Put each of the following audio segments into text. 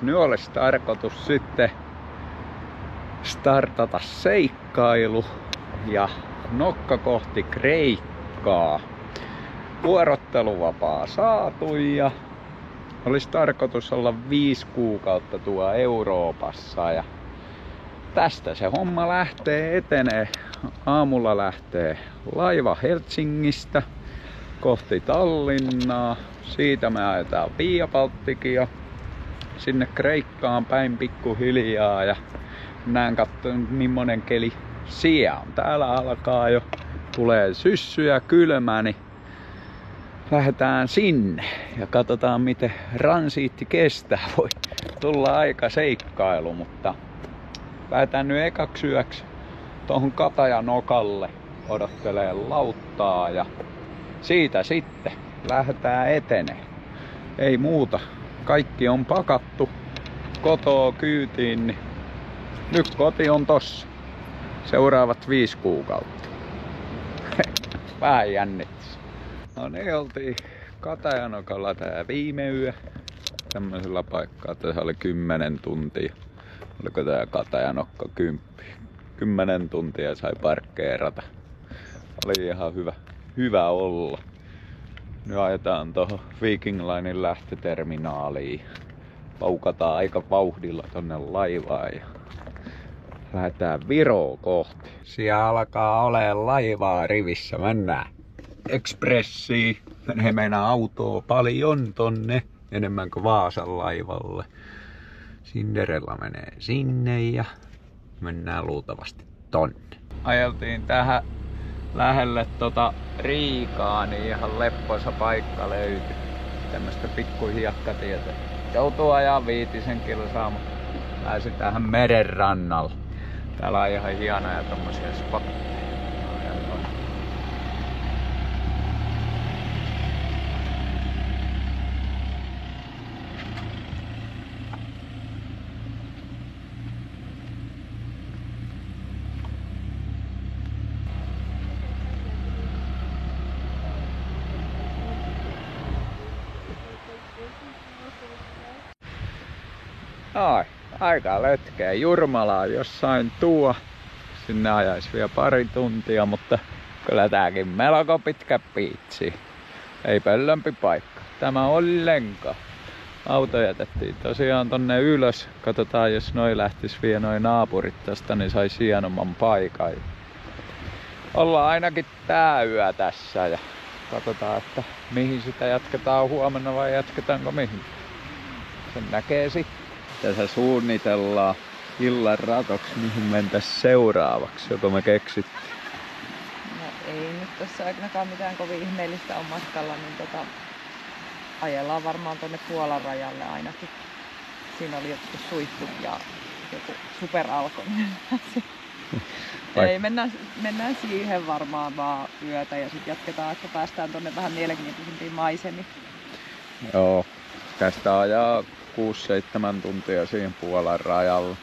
nyt olisi tarkoitus sitten startata seikkailu ja nokka kohti Kreikkaa. Vuorotteluvapaa saatu ja olisi tarkoitus olla 5 kuukautta tuo Euroopassa ja tästä se homma lähtee etenee. Aamulla lähtee laiva Helsingistä kohti Tallinnaa. Siitä me ajetaan Via Balticia sinne Kreikkaan päin pikkuhiljaa ja näen katsoin millainen keli siellä on. Täällä alkaa jo tulee syssy ja kylmä, niin lähdetään sinne ja katsotaan miten transiitti kestää. Voi tulla aika seikkailu, mutta lähdetään nyt ekaksi yöksi tuohon Katajanokalle odottelee lauttaa ja siitä sitten lähdetään etenee. Ei muuta. Kaikki on pakattu kotoa kyytiin, niin nyt koti on tossa. Seuraavat 5 kuukautta. Vähän jännittäisi. No niin, oltiin Katajanokalla tää viime yö. Tämmöisellä paikkaa, että se oli 10 tuntia. Oliko tää Katajanokka 10 tuntia sai parkkeerata. Oli ihan hyvä olla. Nyt ajetaan tuohon Viking Linen lähtöterminaaliin. Paukataan aika vauhdilla tonne laivaan ja lähdetään Viroa kohti. Siellä alkaa olemaan laivaa rivissä. Mennään ekspressiin. Menee meidän autoa paljon tonne. Enemmän kuin Vaasan laivalle. Cinderella menee sinne ja mennään luultavasti tonne. Ajeltiin tähän lähelle Riikaa, niin ihan leppoisa paikka löytyi. Tämmöstä pikku hiekkatietä. Joutuu ajaa 5 kilsaa, mutta pääsin tähän meren rannalle. Täällä on ihan hienoja tommosia spotteja. Ai, aika lötkeä. Jurmalaa jossain tuo. Sinne ajaisi vielä 2 tuntia, mutta kyllä tääkin melko pitkä piitsi. Ei pöllömpi paikka. Tämä oli lenka. Auto jätettiin tosiaan tonne ylös. Katsotaan, jos noi lähtis vielä noi naapurit tästä, niin sais hienomman paikan. Ollaan ainakin tää yö tässä ja katsotaan, että mihin sitä jatketaan huomenna vai jatketaanko mihin. Sen näkee sitten. Tässä suunnitellaan illan ratoksi, mihin mentäis seuraavaksi, joko me keksittiin. No ei nyt tässä ainakaan mitään kovin ihmeellistä on matkalla, niin ajellaan varmaan tonne Puolan rajalle ainakin. Siinä oli jotkut suihkut ja joku superalko. Ei, mennään siihen varmaan vaan yötä ja sitten jatketaan, että päästään tonne vähän mielenkiintoisempiin maisemiin. Joo, tästä ajaa 6-7 tuntia siihen Puolan rajalla.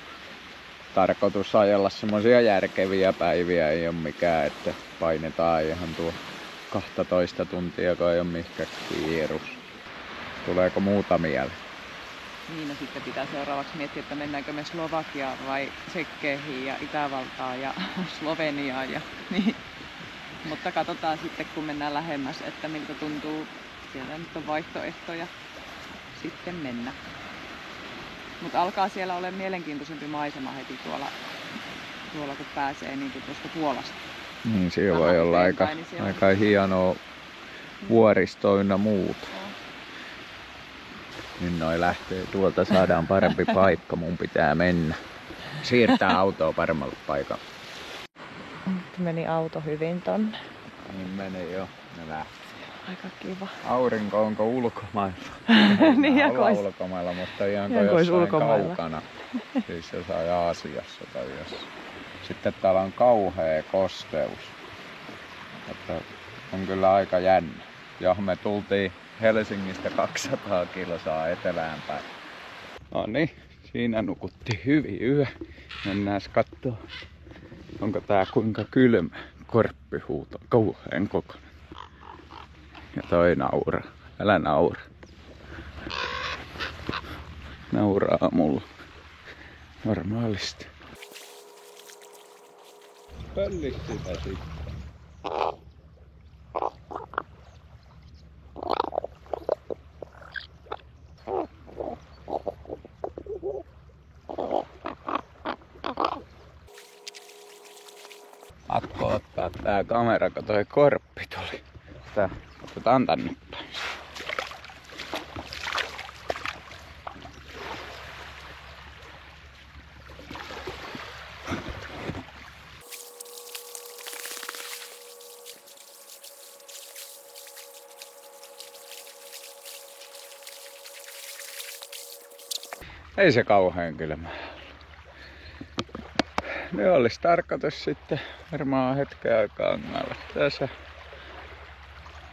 Tarkoitus ajella semmosia järkeviä päiviä, ei oo mikään, että painetaan ihan tuo 12 tuntia, kun ei oo mikään kiirus. Tuleeko muuta mieleen? Niin, no sitten pitää seuraavaksi miettiä, että mennäänkö me Slovakiaan vai Tsekkeihin ja Itävaltaan ja Sloveniaan. Ja, niin. Mutta katsotaan sitten, kun mennään lähemmäs, että miltä tuntuu. Siellä nyt on vaihtoehtoja sitten mennä. Mutta alkaa siellä olla mielenkiintoisempi maisema heti tuolla kun pääsee niin kuin tuosta Puolasta. Niin, siellä voi olla aika hienoa vuoristoa ynnä muuta. Niin noi lähtee tuolta, saadaan parempi paikka, mun pitää mennä. Siirtää autoa paremmalle paikalle. Meni auto hyvin tonne. Niin meni jo, ne lähti. Aika kiva. Aurinko onko ulkomailla? Niin olla ulkomailla, mutta ihan jossain kaukana. Siis jossain Aasiassa tai jossain. Sitten täällä on kauhea kosteus. Että on kyllä aika jännä. Ja me tultiin Helsingistä 200 kilsaa etelään päin. No niin, siinä nukutti hyvin yö. Mennään kattoo, onko tää kuinka kylmä. Korppihuuto, kauhean kokoinen. Ja toi naura. Älä naura. nauraa mulla. Normaalisti. Pöllis sitä sitten. Pakko ottaa tää kamera, kun toi korppi tuli. Tää otetaan tänne päin. Ei se kauhean kylmä. Ne olisi tarkoitus sitten varmaan hetken aikaa angalla tässä.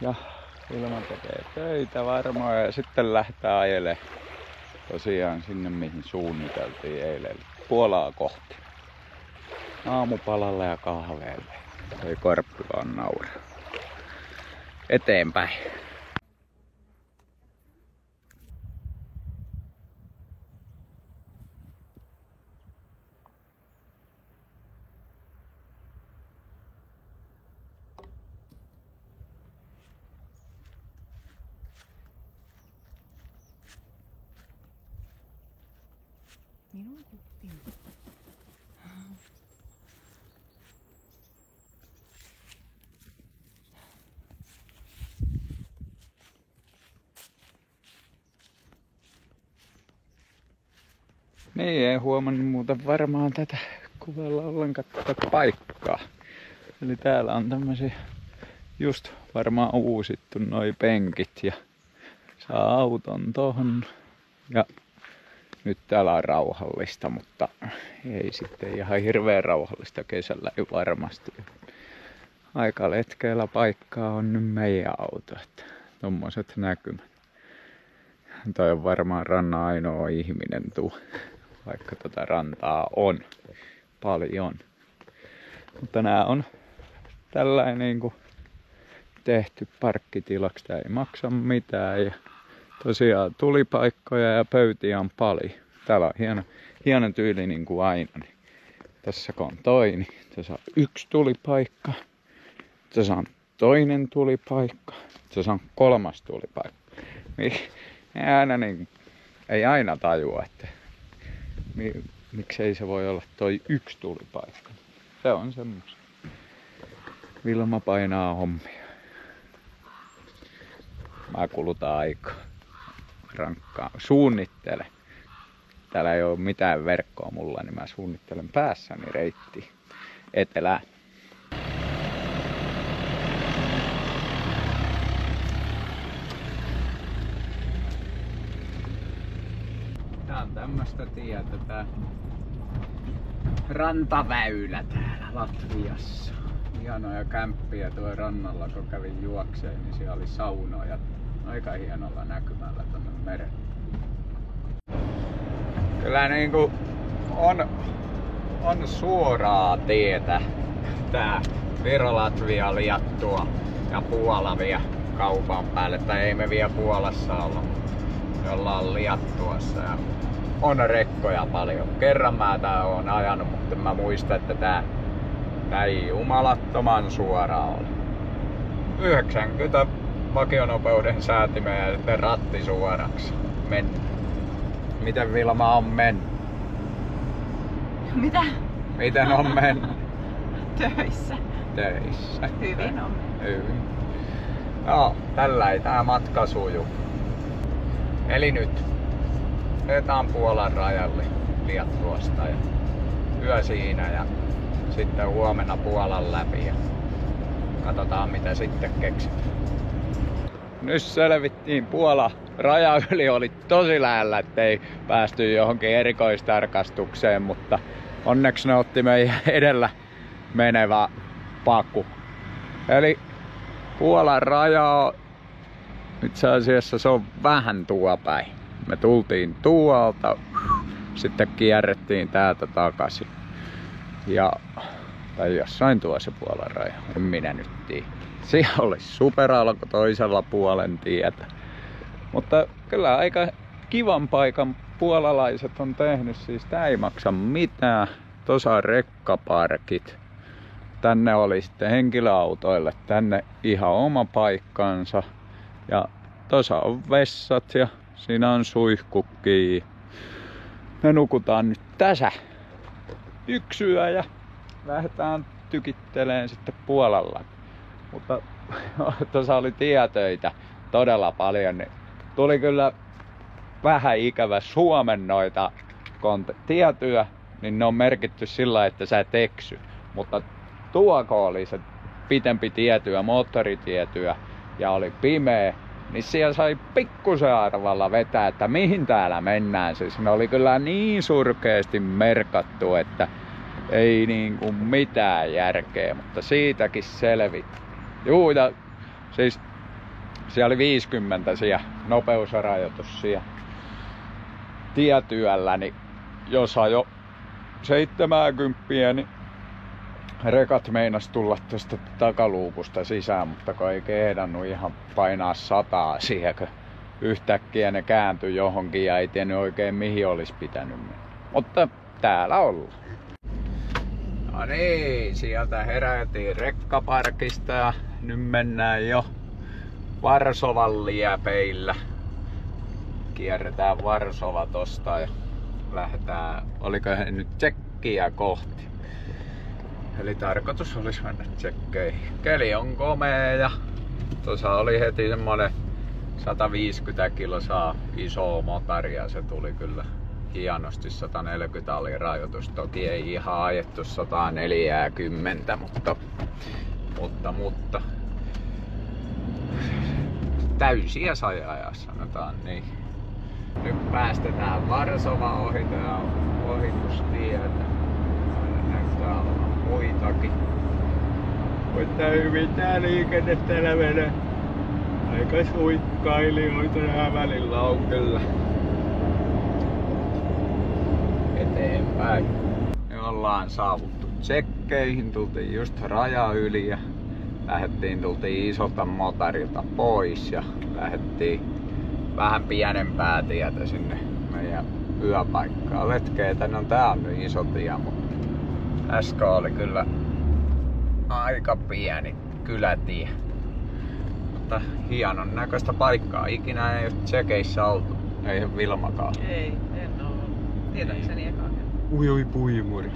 Ja ilman tekee töitä varmaan ja sitten lähtee ajelemaan tosiaan sinne mihin suunniteltiin eilen. Puolaa kohti. Aamupalalle ja kahveelle. Toi korppi vaan nauraa. Eteenpäin. Minun kuppini. Niin, ei huomannut muuten varmaan tätä kuvalla ollenkaan tätä paikkaa. Eli täällä on tämmösiä just varmaan uusittu noi penkit ja saa auton tohon. Ja nyt täällä on rauhallista, mutta ei sitten ihan hirveän rauhallista kesällä ei varmasti. Aika letkeellä paikkaa on nyt meidän auto, että tommoset näkymät. Toi on varmaan rannan ainoa ihminen tuo, vaikka tota rantaa on paljon. Mutta nää on tällainen niinku tehty parkkitilaksi, tää ei maksa mitään ja tosiaan tulipaikkoja ja pöytiä on paljon. Täällä on hieno tyyli niin kuin aina. Niin tässä kun on toi, niin tässä on yksi tulipaikka. Tässä on toinen tulipaikka. Tässä on kolmas tulipaikka. Ei aina tajua, että miksei se voi olla toi yksi tulipaikka. Se on semmoista. Vilma painaa hommia. Mä kulutan aikaa. Rankkaa. Suunnittele. Täällä ei ole mitään verkkoa mulla, niin mä suunnittelen päässäni reitti etelään. Tää on tämmöstä tietä, tää rantaväylä täällä Latviassa. Hienoja kämppiä tuo rannalla, kun kävin juokseen, niin siellä oli saunoja. Aika hienolla näkymällä tonne meren. Kyllä niinku on suoraa tietä tää Viro-Latvia, Liettua ja Puola vie kaupan päälle. Tai ei me vielä Puolassa olla, me ollaan Liettuassa ja on rekkoja paljon. Kerran mä tää oon ajanut, mutta mä muistan, että tää ei jumalattoman suoraa ole. 90 vakionopeuden säätimeen ja sitten ratti suoraksi. Miten Vilma on mennyt? Mitä? Miten on mennyt? Töissä. Töissä. Hyvin on mennyt. Hyvin. No, tällä ei tää matka suju. Eli nyt ajetaan Puolan rajalle Liettuasta ja yö siinä ja sitten huomenna Puolan läpi ja katsotaan mitä sitten keksitään. Nyt selvittiin Puola raja yli, oli tosi lähellä, ettei päästy johonkin erikoistarkastukseen, mutta onneksi ne otti meidän edellä menevä paku. Eli Puolan raja, itse asiassa se on vähän tuo päin. Me tultiin tuolta, sitten kierrettiin täältä takaisin. Tai jossain tuossa Puolan raja, en minä nyt tiedä. Siellä oli superalko toisella puolen tietä. Mutta kyllä aika kivan paikan puolalaiset on tehnyt, siis tää ei maksa mitään. Tuossa on rekkaparkit. Tänne oli sitten henkilöautoille tänne ihan oma paikkansa. Ja tuossa on vessat ja siinä on suihkukki. Me nukutaan nyt tässä yksi yö ja lähdetään tykitteleen sitten Puolalla. Mutta tuossa oli tietöitä todella paljon. Niin tuli kyllä vähän ikävä Suomen noita tietyä, niin ne on merkitty sillä, että sä et eksy. Mutta tuoko oli se pitempi tietyä, moottoritietyä ja oli pimeä, niin siellä sai pikkusen arvalla vetää, että mihin täällä mennään. Siis ne oli kyllä niin surkeasti merkattu, että ei niinku mitään järkeä, mutta siitäkin selvi. Juu, ja siis siellä oli 50 siellä nopeusrajoitus siellä tietyöllä, niin jos ajo 70, niin rekat meinas tulla tuosta takaluukusta sisään, mutta kun ei kehdannut ihan painaa 100 siihen, kun yhtäkkiä ne kääntyi johonkin ja ei tiennyt oikein mihin olisi pitänyt mennä. Mutta täällä ollaan. No niin, sieltä herätiin rekkaparkista ja nyt mennään jo Varsovan liepeillä. Kierretään Varsova tosta ja lähdetään, oliko he nyt Tsekkiä kohti. Eli tarkoitus olisi mennä Tsekkeihin. Keli on komea ja tuossa oli heti semmonen 150 kilosaa iso motari ja se tuli kyllä hienosti. 140 oli rajoitus. Toki ei ihan ajettu 140, mutta täysiä sai ajaa, sanotaan niin. Nyt päästetään Varsova ohi, tää on ohitustietä. Näyttää olevan muitakin. Mutta hyvin tää liikenne täällä menee. Aika suikkailijoita nää välillä on kyllä. Eteenpäin. Me ollaan saavuttu Tsekkeihin, tultiin just raja yli ja tultiin isolta motarilta pois ja lähdettiin vähän pienempää tietä sinne meidän yöpaikkaan. Letkeitä, no tää on nyt iso tie, mutta äsken oli kyllä aika pieni kylätie. Mutta hienon näköistä paikkaa. Ikinä ei ole Tsekeissä oltu. Ei Vilmakaan. Ei, en oo. Tietääkseni ekaa. Ui puimuri.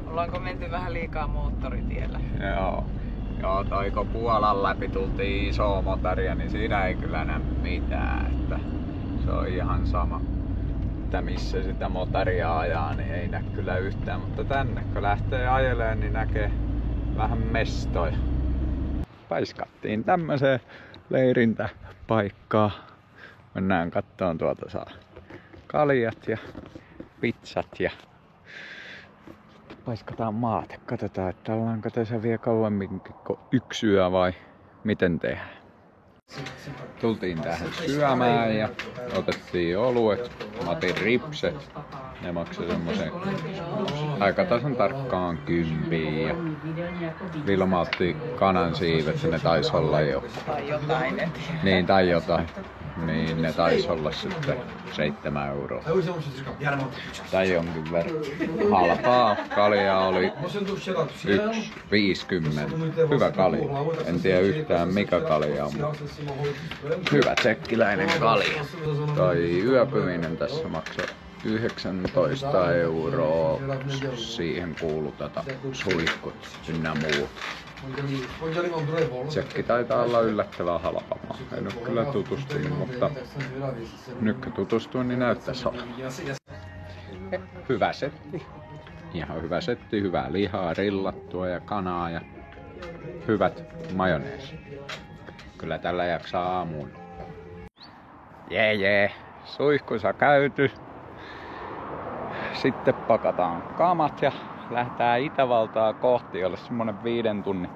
Ollaanko menty vähän liikaa moottoritiellä? Joo, toiko Puolan läpi tultiin iso motaria, niin siinä ei kyllä näe mitään. Että se on ihan sama, että missä sitä motaria ajaa, niin ei näe kyllä yhtään. Mutta tänne kun lähtee ajelemaan, niin näkee vähän mestoja. Paiskattiin tämmöiseen leirintäpaikkaan. Mennään kattoon tuolta saa kaljat ja pizzat ja paiskataan maate. Katsotaan, että ollaanko tässä vielä kauemminkin kuin yksi yö vai miten tehdään. Tultiin tähän syömään ja otettiin oluet. Mä otin ripset. Ne maksoi semmosen aika tasan tarkkaan 10 ja Vilma otti kanansiivet, ne taisi olla jo. Tai jotain, en tiedä. Niin, tai jotain. Niin ne taisi olla sitten 7 euroa. Tai jonkin verran. Halpaa kaljaa oli 1,50. Hyvä kalja. En tiedä yhtään mikä kalja on, mutta hyvä tsekkiläinen kalja. Tai yöpyminen tässä maksaa 19 euroa. Siihen kuuluu suihkut ynnä muut. Tsekki taitaa olla yllättävän halpa maa. En ole kyllä tutustunut, mutta nyt kun tutustuin, niin näyttäisi olla. Hyvä setti. Ihan hyvä setti, hyvää lihaa, rillattua ja kanaa ja hyvät majoneesi. Kyllä tällä jaksaa aamuun. Jee, suihkussa käyty. Sitten pakataan kamat ja lähdetään Itävaltaa kohti, jolle semmonen 5 tunnin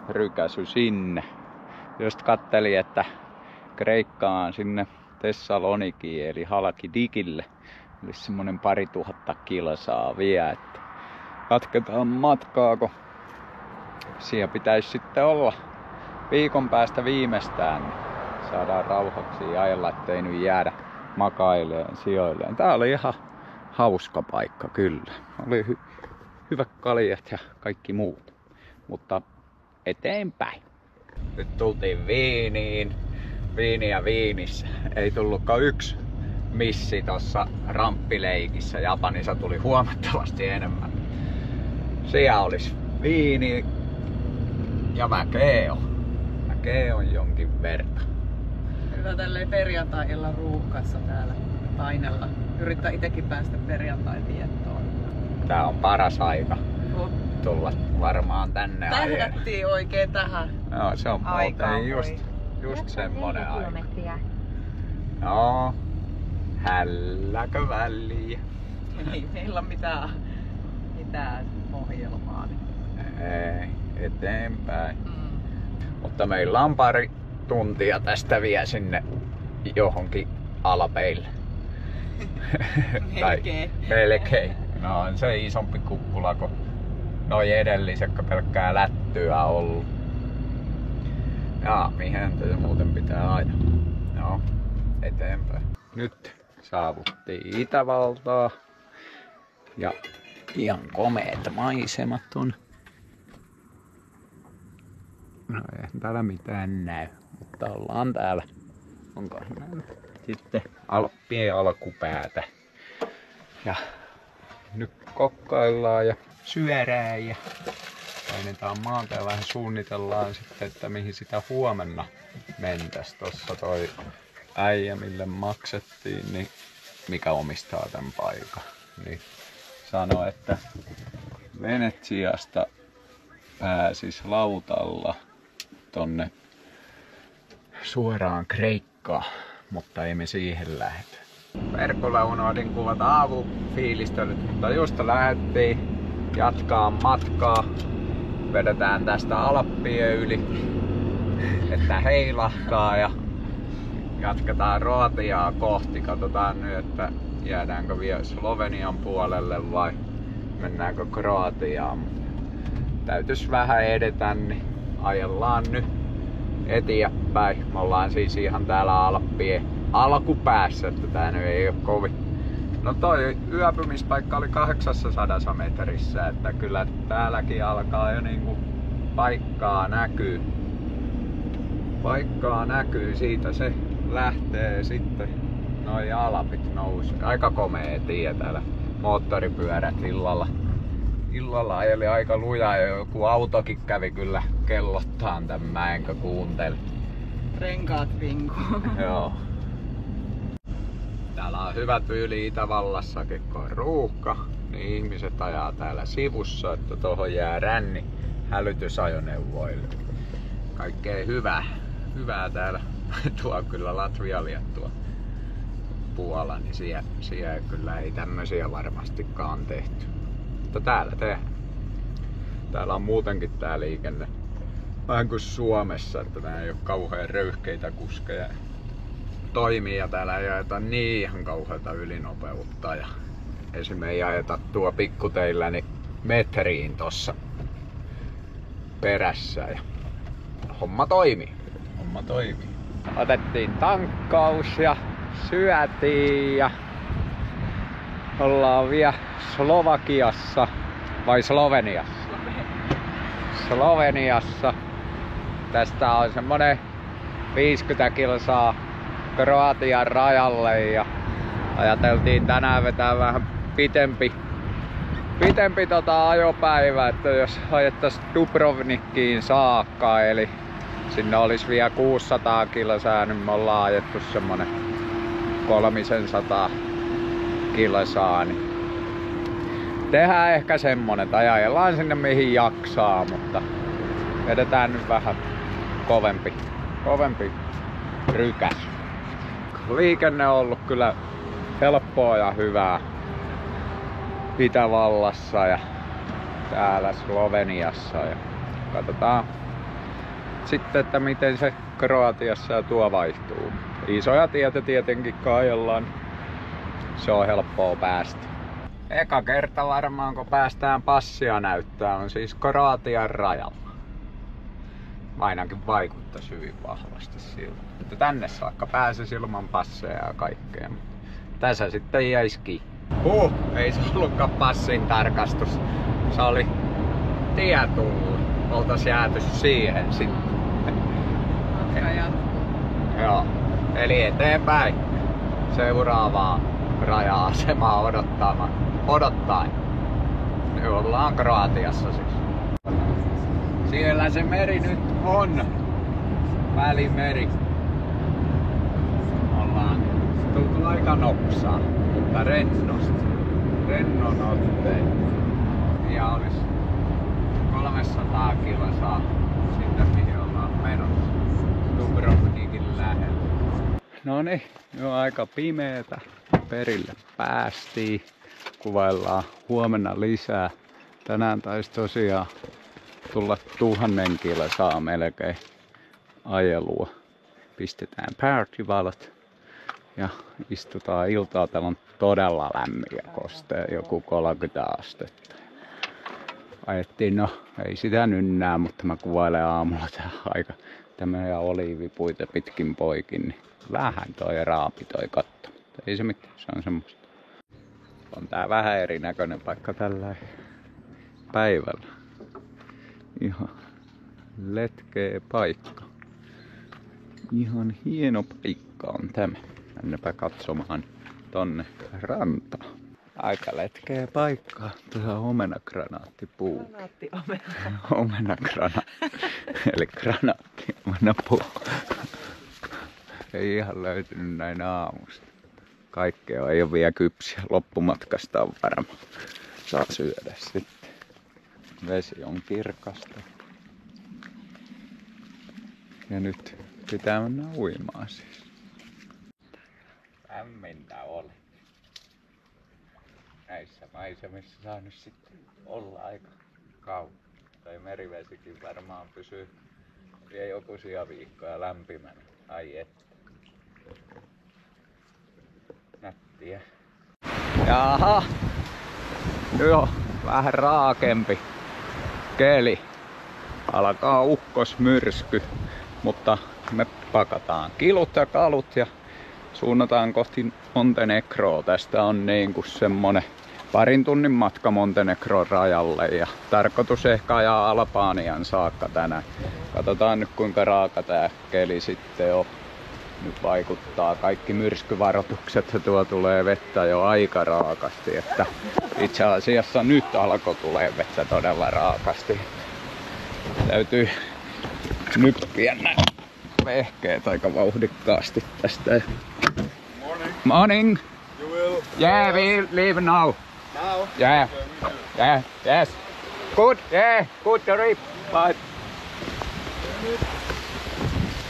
rykäsy sinne. Just kattelin, että Kreikkaan sinne Thessalonikiin eli Halkidikille. Eli semmonen 2000 kilsaa vie, että jatketaan matkaa, kun siellä pitäisi sitten olla viikon päästä viimeistään. Niin saadaan rauhaksi ajella, ettei nyt jäädä makaileen sijoilleen. Tää oli ihan hauska paikka kyllä. Oli hyvät kaljat ja kaikki muut. Mutta eteenpäin. Nyt tultiin Wieniin. Viiniä Wienissä. Ei tullutkaan yksi missi tossa ramppileikissä. Japanissa tuli huomattavasti enemmän. Siellä olisi viini ja väkeä on jonkin verran. Hyvä tälleen perjantai-illan ruuhkassa täällä painella. Yrittää itekin päästä perjantain viettoon. Tää on paras aika tulla varmaan tänne ajan. Tähdättiin oikein tähän. Joo, se on muuten just semmonen aika. Joo, hälläkö väliä? Ei meillä ole mitään ohjelmaa. Ei, eteenpäin. Mutta meillä on pari tuntia tästä vielä sinne johonkin Alpeille. Melkein. No on se isompi kuppula kuin noi edelliset, pelkkää lättyä ollut. Ja mihin tätä muuten pitää ajaa? No, eteenpäin. Nyt saavuttiin Itävaltaa. Ja ihan komeet maisemat on. No ei täällä mitään näy, mutta ollaan täällä. Onko sitten Alppien alkupäätä. Ja nyt kokkaillaan ja syödään ja painetaan maata ja vähän suunnitellaan sitten, että mihin sitä huomenna mentäs. Tossa toi äijä, mille maksettiin, niin mikä omistaa tämän paikan, niin sanoi, että Venetsiasta pääsis lautalla tonne suoraan Kreikkaan, mutta ei me siihen lähdetä. Verkolla unohdin kuvata aamufiilistelyt, mutta just lähdettiin jatkaa matkaa. Vedetään tästä Alppien yli, että heilahtaa ja jatketaan Kroatiaa kohti. Katsotaan nyt, että jäädäänkö vielä Slovenian puolelle vai mennäänkö Kroatiaan. Täytyis vähän edetä, niin ajellaan nyt eteenpäin. Me ollaan siis ihan täällä Alppien alkupäässä, että tää nyt ei oo kovin. No toi yöpymispaikka oli 800 metrissä, että kyllä täälläkin alkaa jo niinku paikkaa näkyy. Paikkaa näkyy, siitä se lähtee sitten noi Alpit nousee. Aika komea tie täällä. Moottoripyörät illalla ajeli aika lujaa ja joku autokin kävi kyllä kellottaan tän mäen, kun kuunteli. Renkaat vinkuu. Joo. Täällä on hyvä tyyli Itävallassakin, kun on ruuhka, niin ihmiset ajaa täällä sivussa, että tohon jää ränni hälytysajoneuvoille. Kaikkea hyvää täällä. Tuo kyllä Latvia, Liettua, Puola, niin siellä kyllä ei tämmösiä varmastikaan tehty. Mutta täällä tehdään. Täällä on muutenkin tää liikenne vähän kuin Suomessa, että tää ei oo kauhean röyhkeitä kuskeja. Toimii ja täällä ei ajeta niin ihan kauheata ylinopeutta. Ja esim. Ei ajeta tuo pikkuteillä niin metriin tossa perässä. Ja homma toimii. Otettiin tankkaus ja syötiin ja ollaan vielä Slovakiassa vai Sloveniassa? Sloveniassa. Tästä on semmonen 50 kilsaa Kroatian rajalle ja ajateltiin tänään vetää vähän pitempi ajopäivä, että jos ajettais Dubrovnikiin saakka, eli sinne olisi vielä 600 kilsaa, niin me ollaan ajettu semmonen 300 kilsaa, niin tehdään ehkä semmonen, tai ajellaan sinne mihin jaksaa, mutta vedetään nyt vähän kovempi rykäs. Liikenne on ollut kyllä helppoa ja hyvää Itävallassa ja täällä Sloveniassa. Ja katsotaan sitten, että miten se Kroatiassa ja tuo vaihtuu. Isoja tietä tietenkin kaajellaan. Se on helppoa päästä. Eka kerta varmaan kun päästään passia näyttää on siis Kroatian rajalla. ainakin vaikuttaisi hyvin vahvasti siltä. Että tänne saakka pääsisi ilman passeja ja kaikkea. Tässä sitten jäisikin. Ei se ollutkaan passin tarkastus. Se oli tie tullut. Oltais jääty siihen sitten. Matka jatkuu. Joo. Eli eteenpäin. Seuraavaa raja-asemaa odottaen. Nyt ollaan Kroatiassa siis. Siellä se meri nyt on. Välimeri. Ollaan tultu aika nopsaa, mutta rennosti. Rennon otteen. Ja olis 300 kilsaa sinne mihin ollaan menossa. Dubrovnikin lähellä. Noniin, nyt on aika pimeetä. Perille päästiin. Kuvaillaan huomenna lisää. Tänään taisi tosiaan tulla 1000 kilsaa melkein ajelua. Pistetään partyvalot ja istutaan iltaa. Täällä on todella lämmin ja kostea, joku 30 astetta. Ajettiin, no ei sitä nynnää, mutta mä kuvailen aamulla tää aika tämmöisiä oliivipuita pitkin poikin. Niin vähän toi raapi toi katto, mutta ei se mitään, se on semmoista. On tää vähän erinäköinen paikka tällä päivällä. Ihan letkeä paikka. Ihan hieno paikka on tämä. Mennäpä katsomaan tonne rantaan. Aika letkeä paikka. Tuossa on omenagranaаттipuu. Omenagranaatti. Eli granaatti omenapuu. Ei ihan löytynyt näin aamusta. Kaikkea ei ole vielä kypsiä. Loppumatkasta on varma. Saa syödä sitten. Vesi on kirkasta. Ja nyt pitää mennä uimaan siis. Lämmintä oli. Näissä maisemissa saa nyt sitten olla aika kauan. Tai merivesikin varmaan pysyy vielä jokuisia viikkoja lämpimänä. Ai että. Nättiä. Jaha. Nyt on vähän raakempi keli. Alkaa ukkosmyrsky. Mutta me pakataan kilut ja kalut ja suunnataan kohti Montenegroa. Tästä on niinku semmonen parin tunnin matka Montenegron rajalle ja tarkoitus ehkä ajaa Albanian saakka tänään. Katsotaan nyt kuinka raaka tää keli sitten on. Nyt vaikuttaa kaikki myrskyvaroitukset ja tuo tulee vettä jo aika raakasti. Että itse asiassa nyt alkoi tulee vettä todella raakasti. Täytyy nyppiä näin vehkeet aika vauhdikkaasti tästä. Morning. Morning. You will? Yeah, we leave now. Now? Yeah. Okay, Yeah, yes. Good, yeah, good trip. Bye.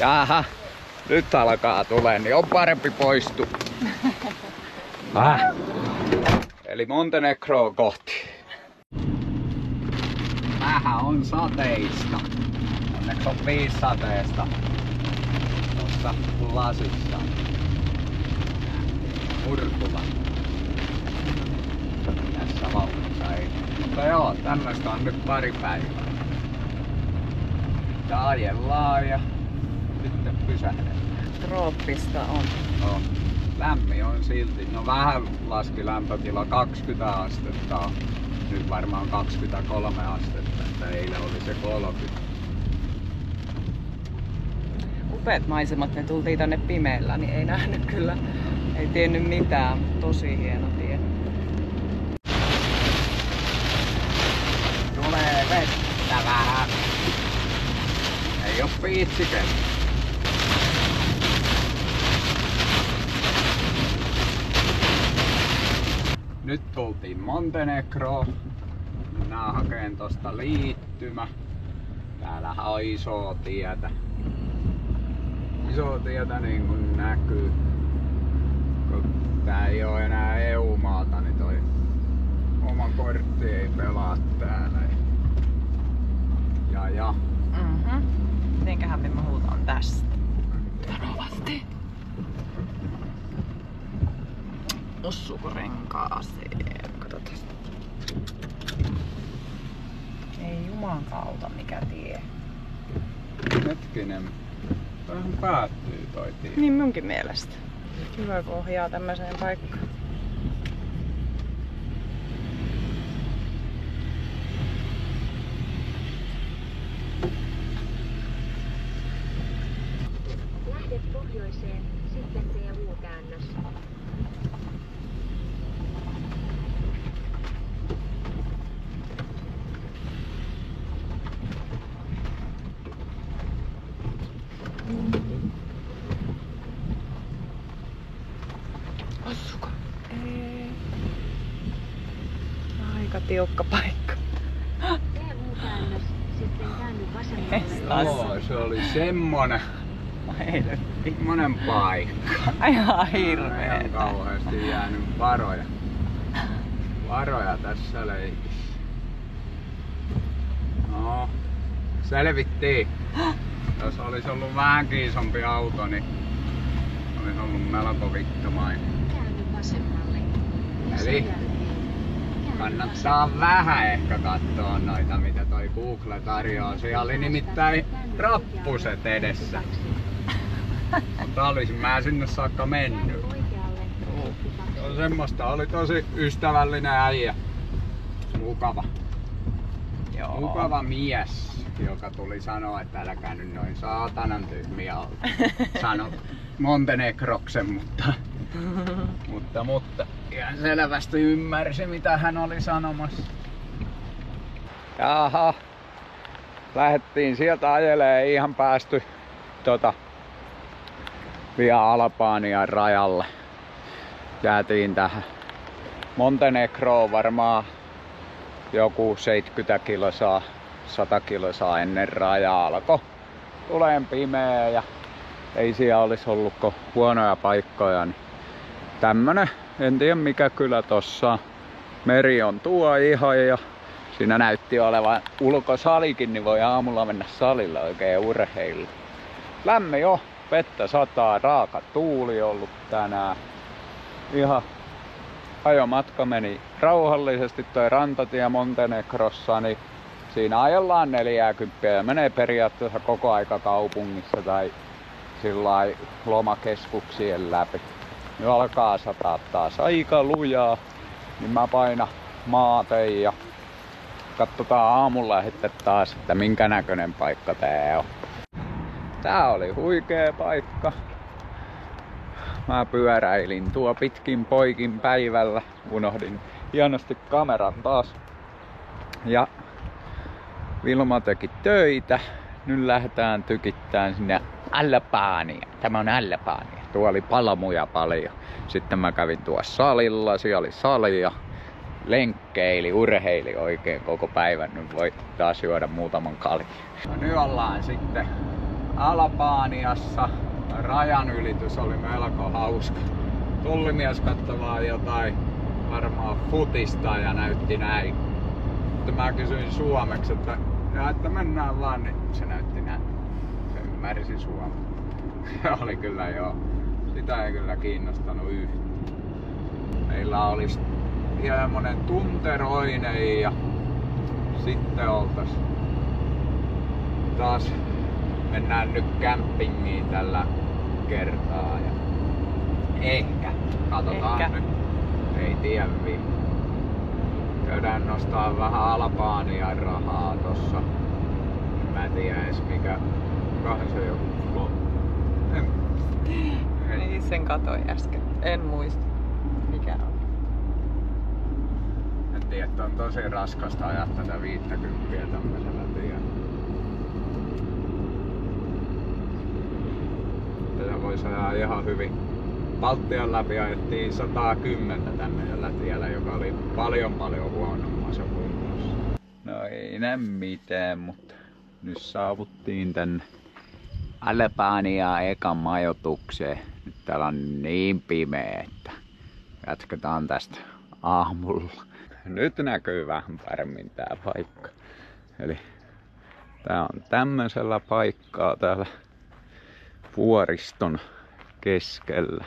Jaha, nyt alkaa tulee, niin on parempi poistua. Eli Montenegro kohti. Vähän on sateista. Onneksi on 5 sateesta. Tuossa lasissa. Murkula. Tässä vauhdissa ei. Mutta joo, tämmöstä on nyt pari päivää. Ja ajellaan ja sitten pysähdetään. Trooppista on. No, lämmin on silti. No vähän laski lämpötila 20 astetta on. Nyt varmaan 23 astetta, että eilen oli se 30. Upeat maisemat, ne tultiin tänne pimeällä, niin ei nähnyt kyllä. Ei tiennyt mitään, tosi hieno tie. Tulee vettä vähän. Ei oo piitsikellä. Nyt tultiin Montenegroon. Mennään hakeen tosta liittymä. Täällähän on isoa tietä. Isoa tietä niin kuin näkyy. Kun tää ei oo enää EU-maata, niin toi oma kortti ei pelaa täällä. Ja. Mitenköhän me huutaan tästä? Varovasti. Ossuuko renkaaseen? Katsotaan. Ei juman kautta mikä tie. Hetkinen. Tähän päättyy toi tie. Niin munkin mielestä. Hyvä kun ohjaa tämmöiseen paikkaan. Lähdet pohjoiseen, sitten tee U-käännös. Osuko? Ei. Aika tiukka paikka. Tee U-käännös, sitten käänny vasemmalle. Joo, se oli semmonen paikka. Ihan Ei hirveetä. kauheasti jäänyt varoja. Varoja tässä leikissä. No, selvittiin. Jos olisi ollut vähänkin isompi auto, niin olisi ollut melko vittumainen. Käänny vasemmalle. Ja sen Eli jälkeen käänny kannattaa vähän ehkä katsoa noita, mitä toi Google tarjoaa. Siellä oli nimittäin rappuset edessä. Mutta olisin mä sinne saakka mennyt. oikealle. Se on semmoista, oli tosi ystävällinen äijä. Mukava. Joo. Mukava mies, joka tuli sanoa, että älkää nyt noin saatanan tyhmiä olla. Sano Montenegroksen, mutta ihan selvästi ymmärsi mitä hän oli sanomassa. Jaha, lähdettiin sieltä ajelee, ei ihan päästy Via Albanian rajalle. Jäätiin tähän Montenegroon varmaan joku 70 kilsaa, 100 kilsaa ennen rajaa alkoi tuleen pimeä ja ei siellä olisi ollut huonoja paikkoja. Niin tämmönen, en tiedä mikä kylä tossa. Meri on tuo ihan ja siinä näytti olevan ulkosalikin, niin voi aamulla mennä salilla oikein urheilla. Lämmin jo, vettä sataa, raaka tuuli ollut tänään. Ihan ajomatka meni rauhallisesti, toi rantatie Montenegrossa, niin siinä ajellaan 40 ja menee periaatteessa koko aika kaupungissa tai sillai lomakeskuksien läpi. Nyt alkaa sataa taas aika lujaa, niin mä painan maatein ja katsotaan aamulla sitten taas, että minkä näköinen paikka tää on. Tää oli huikea paikka. Mä pyöräilin tuo pitkin poikin päivällä. Unohdin hienosti kameran taas. Ja Vilma teki töitä. Nyt lähdetään tykittämään sinne Albaniaan. Tämä on Albania. Tuo oli palmuja paljon. Sitten mä kävin tuossa salilla. Siellä oli sali ja lenkkeili, urheili oikein koko päivän. Nyt voi taas juoda muutaman kaljan. No, nyt ollaan sitten Albaniassa. Rajan ylitys oli melko hauska. Tullimies katsoi jotain varmaan futista ja näytti näin. Mutta mä kysyin suomeksi, että mennään vaan, niin se näytti näin. Se ymmärsi suomea. Oli kyllä joo. Sitä ei kyllä kiinnostanut yhtään. Meillä olisi hiemonen tunteroinen ja sitten oltais taas mennään nyt campingiin tällä kertaa ja ehkä, katsotaan nyt, ei tiedä vielä. Käydään nostaa vähän Albanian rahaa tossa. Mä en tiedä edes mikä, kahden se joku Niin sen katoin äsken, en muista mikä on. En tiedä, että on tosi raskasta ajaa tätä 50 tämmöisellä tiellä. Tätä voisi ajaa ihan hyvin. Baltian läpi ajettiin 110 tämmöisellä tiellä, joka oli paljon huonommassa kunnossa. No ei näe mitään, mutta nyt saavuttiin tänne Albaniaan ekan majoitukseen. Nyt täällä on niin pimeä, että jatketaan tästä aamulla. Nyt näkyy vähän paremmin tää paikka. Eli tää on tämmöisellä paikkaa täällä vuoriston keskellä.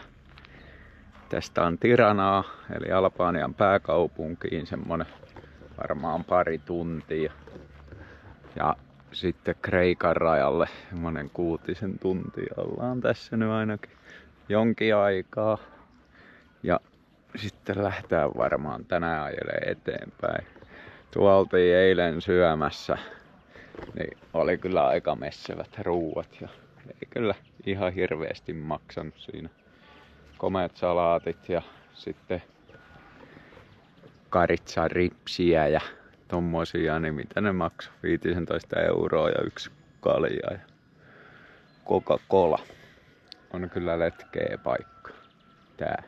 Tästä on Tiranaa, eli Albanian pääkaupunkiin semmonen varmaan pari tuntia. Ja sitten Kreikan rajalle semmonen 6 tuntia. Ollaan tässä nyt ainakin jonkin aikaa. Ja sitten lähtee varmaan tänään ajelee eteenpäin. Tuolla oltiin eilen syömässä. Niin oli kyllä aika messevät ruuat ja ei kyllä ihan hirveästi maksanut siinä. Komeat salaatit ja sitten karitsan ripsiä ja tommosia, niin mitä ne maksoi? 15 € ja 1 kalja ja Coca-Cola. On kyllä letkeä paikka tää.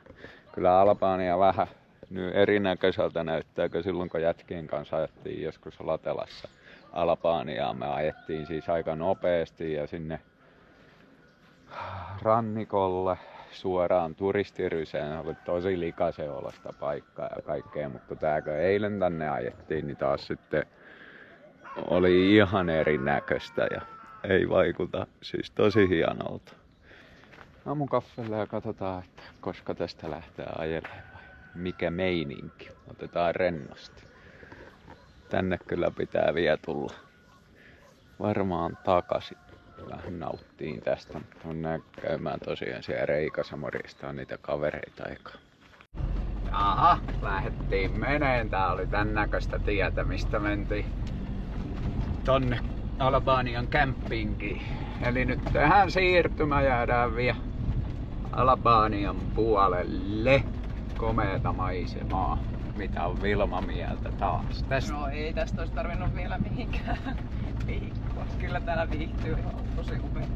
Kyllä Albania vähän nyt erinäköiseltä näyttääkö silloin kun jätkien kanssa ajettiin joskus Latelassa Albaniaan. Me ajettiin siis aika nopeasti ja sinne rannikolle suoraan turistiryseen. Oli tosi likaisen olosta paikkaa ja kaikkea, mutta tääkö eilen tänne ajettiin, niin taas sitten oli ihan erinäköistä ja ei vaikuta siis tosi hienolta. Aamukaffelle ja katsotaan, että koska tästä lähtee ajelemaan vai mikä meininki. Otetaan rennosti. Tänne kyllä pitää vielä tulla varmaan takaisin. Vähän nauttiin tästä, mutta on käymään tosiaan siellä Reikassa morjistaan niitä kavereita aikaa. Aha, lähdettiin meneen. Tää oli tän näköistä tietä, mistä mentiin tonne Albanian campingiin. Eli nyt tähän siirtymä jäädään vielä Albanian puolelle. Komeeta maisemaa. Mitä on Vilma mieltä taas tästä? No ei tästä olisi tarvinnut vielä mihinkään viikkoa. Kyllä täällä viihtyy ihan tosi upea.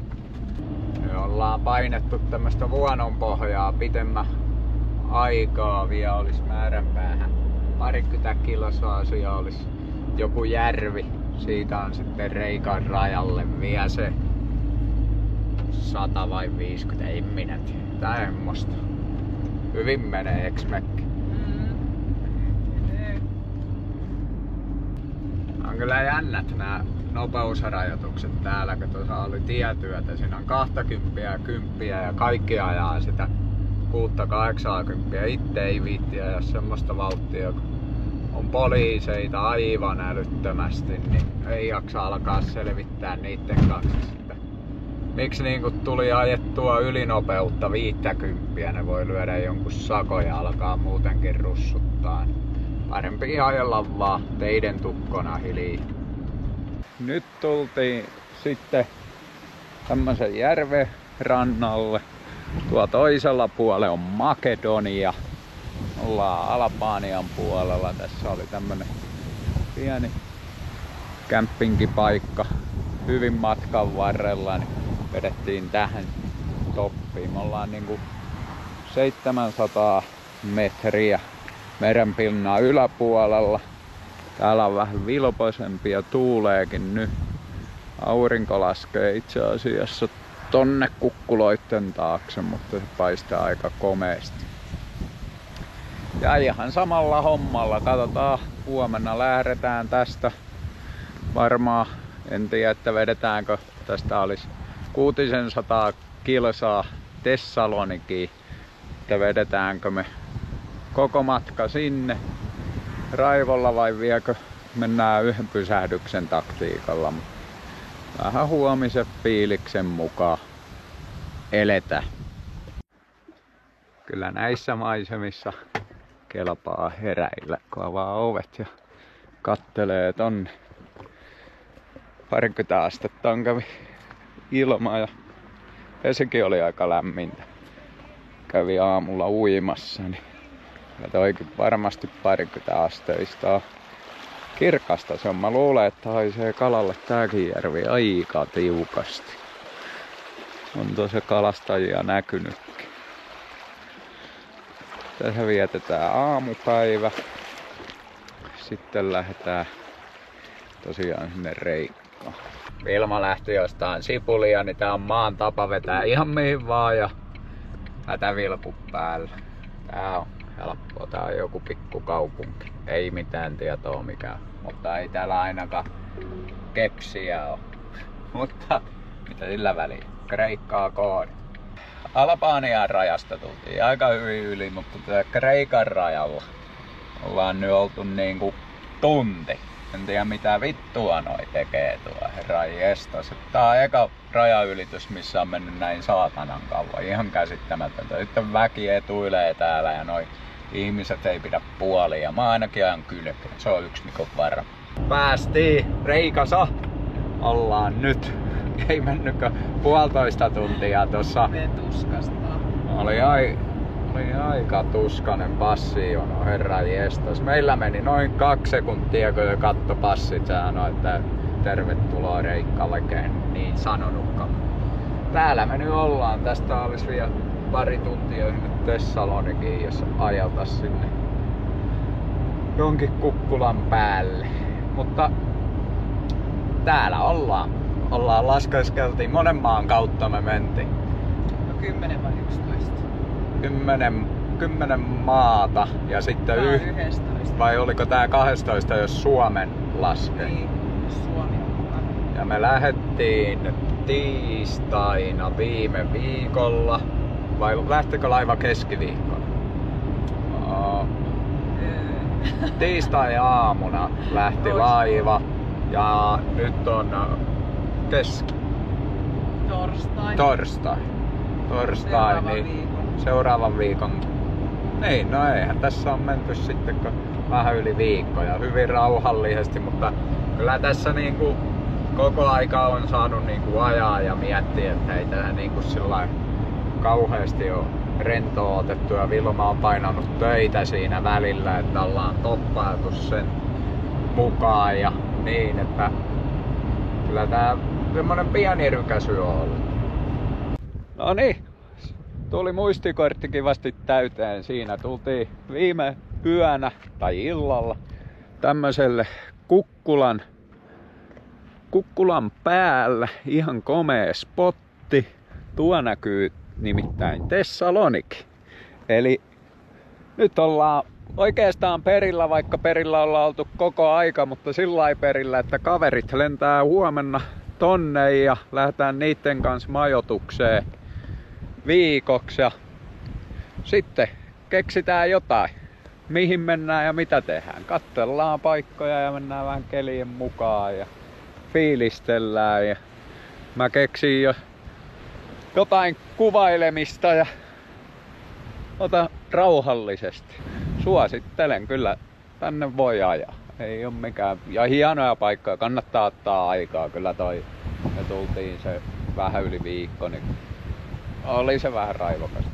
Me ollaan painettu tämmöstä vuononpohjaa pitemmän aikaa. Vielä olisi määränpäähän 20 kilsaa. Siellä olisi joku järvi. Siitä on sitten Kreikan rajalle vielä se 100 vai 50, ei minä tiedä. Tämmöstä. Hyvin menee, eks Mäkki? On kyllä jännät nää nopeusrajoitukset täällä, kun tuossa oli tietyötä. Siinä on 20 ja 10 ja kaikki ajaa sitä 6-80. Itse ei viitti ajaa semmoista vauhtia, kun on poliiseita aivan älyttömästi, niin ei jaksa alkaa selvittää niitten kanssa sitä. Miksi niinku tuli ajettua ylinopeutta 50, ne voi lyödä jonkun sakon ja alkaa muutenkin russuttaa. Parempi ajella vaan teiden tukkona hiljaa. Nyt tultiin sitten tämmösen järven rannalle. Tuo toisella puolella on Makedonia. Ollaan Albanian puolella. Tässä oli tämmönen pieni kämppinkipaikka hyvin matkan varrella. Niin vedettiin tähän toppiin. Me ollaan niinku 700 metriä merenpinnan yläpuolella. Täällä on vähän vilpoisempi ja tuuleekin nyt. Aurinko laskee itse asiassa tonne kukkuloitten taakse, mutta se paistaa aika komeasti. Ja ihan samalla hommalla. Katsotaan, huomenna lähdetään tästä. Varmaan, en tiedä, että vedetäänkö. Tästä olisi 600 kilsaa Thessalonikiin. Että vedetäänkö me koko matka sinne raivolla vai viekö mennään yhden pysähdyksen taktiikalla. Vähän huomisen fiiliksen mukaan eletä. Kyllä näissä maisemissa kelpaa heräillä, kun avaa ovet ja kattelee tonne. 20 astetta on kävi ilmaa ja vesikin oli aika lämmintä. Kävi aamulla uimassa, niin toikin varmasti 20 asteista. Kirkasta se on. Mä luulen, että haisee kalalle tääkin järvi aika tiukasti. On tosi kalastajia näkynytkin. Tässä vietetään aamupäivä. Sitten lähdetään tosiaan sinne Reikkaan. Vilma lähti jostain sipulia, niin tää on maan tapa vetää ihan mihin vaan ja hätävilpu päällä. Tää on helppoa. Tää on joku pikkukaupunki. Ei mitään tietoa mikään. Mutta ei täällä ainakaan kepsiä ole. Mutta mitä sillä väliin? Kreikkaa koodi. Albanian rajasta tultiin aika hyvin yli, mutta Kreikan rajalla ollaan nyt oltu niinku tunti. En tiedä mitä vittua noi tekee tuo, herra jestas. Tää on eka rajaylitys, missä on mennyt näin saatanan kauan. Ihan käsittämätöntä. Sitten väki etuilee täällä ja noi ihmiset ei pidä puolia. Mä ainakin ajan kylkeen. Se on yksi mikä varma. Päästiin Reikassa. Ollaan nyt. Ei mennytkö 1,5 tuntia tossa. Tuskasta. Oli aika tuskanen passijono, herra jestas. Meillä meni noin 2 sekuntia, kun katto passit. Se sanoi, että tervetuloa Reikkalle, niin sanonutkaan. Täällä me nyt ollaan. Tästä olisi vielä pari tuntia sinne Thessalonikiin, jos ajeltais sinne jonkin kukkulan päälle. Mutta täällä ollaan. Laskeskeltiin. Monen maan kautta me mentiin. No 10 vai 11? 10 maata ja sitten 11. vai oliko tää 12, jos Suomen laskee? Niin, Suomi on mukana. Ja me lähdettiin tiistaina viime viikolla. Vai lähtikö laiva keskiviikkona? Tiistai-aamuna lähti laiva ja nyt on torstai niin seuraavan viikon. Niin, no eihän tässä on menty sitten vähän yli viikko ja hyvin rauhallisesti, mutta kyllä tässä niinku koko aika on saanut niinku ajaa ja miettiä, että ei tää niinku sillain kauheasti ole rentoa otettu ja Vilma on painanut töitä siinä välillä, että ollaan toppailtu sen mukaan ja niin, että kyllä tää semmonen pieni rykäsy on ollut. No niin, tuli muistikortti kivasti täyteen. Siinä tultiin viime yönä tai illalla tämmöiselle kukkulan päällä. Ihan komea spotti. Tuo näkyy nimittäin Thessaloniki. Eli nyt ollaan oikeastaan perillä, vaikka perillä ollaan oltu koko aika, mutta sillä perillä, että kaverit lentää huomenna tonne ja lähdetään niiden kanssa majoitukseen viikoksi ja sitten keksitään jotain, mihin mennään ja mitä tehdään. Katsellaan paikkoja ja mennään vähän kelien mukaan ja fiilistellään ja mä keksin jo jotain kuvailemista ja ota rauhallisesti. Suosittelen kyllä, tänne voi ajaa. Ei ole mikään. Ja hienoja paikkoja, kannattaa ottaa aikaa. Kyllä me tultiin se vähän yli viikko, niin oli se vähän raivokasta.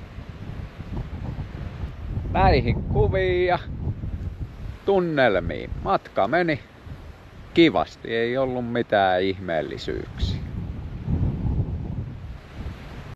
Näihin kuviin ja tunnelmiin. Matka meni kivasti, ei ollut mitään ihmeellisyyksiä.